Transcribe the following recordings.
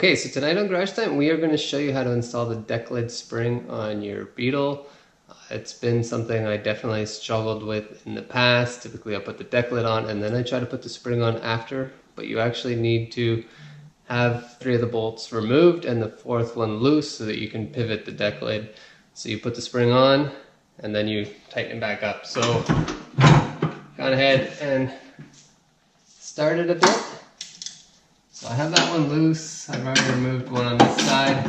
Okay, so tonight on Garage Time, we are going to show you how to install the deck lid spring on your Beetle. It's been something I definitely struggled with in the past. Typically I put the deck lid on and then I try to put the spring on after, but you actually need to have 3 of the bolts removed and the 4th one loose so that you can pivot the deck lid. So you put the spring on and then you tighten it back up. So gone ahead and started a bit. So I have that one loose. I've already removed one on this side.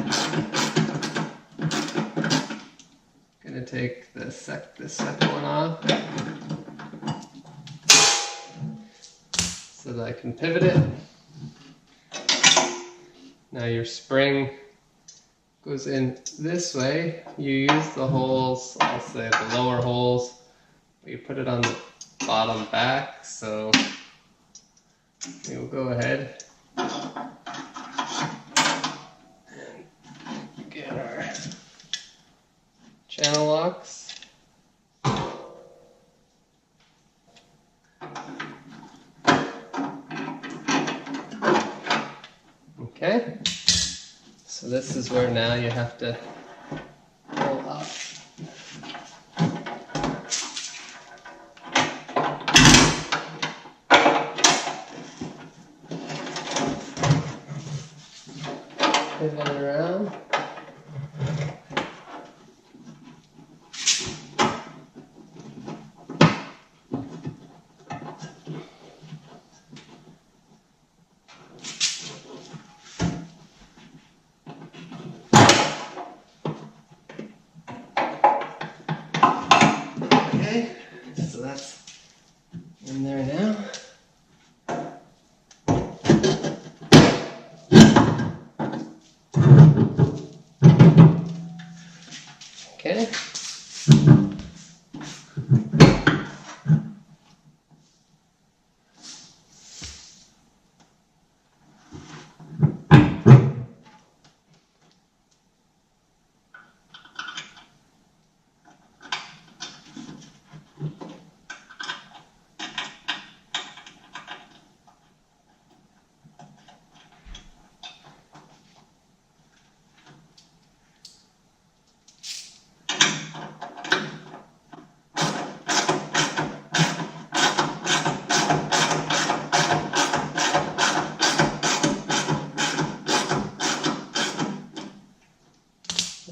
Gonna take the second one off so that I can pivot it. Now your spring goes in this way. You use the holes, I'll say the lower holes, but you put it on the bottom back. So we'll go ahead and get our channel locks. Okay, so this is where now you have to pull up. Pivot it around. Okay, so that's in there now. Okay.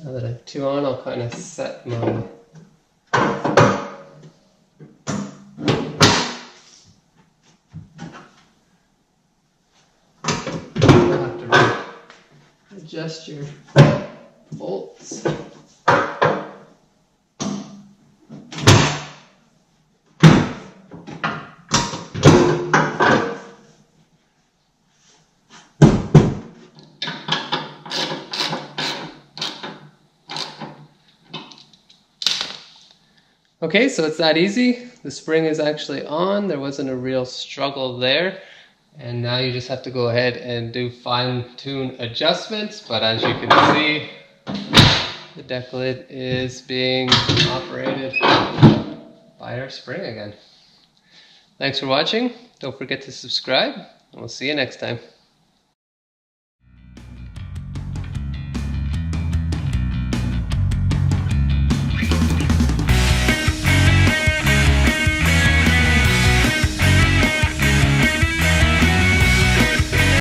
Now that I have 2 on, I'll kind of set my you'll have to adjust your bolts. Okay, so it's that easy. The spring is actually on. There wasn't a real struggle there. And now you just have to go ahead and do fine-tune adjustments. But as you can see, the deck lid is being operated by our spring again. Thanks for watching. Don't forget to subscribe, and we'll see you next time.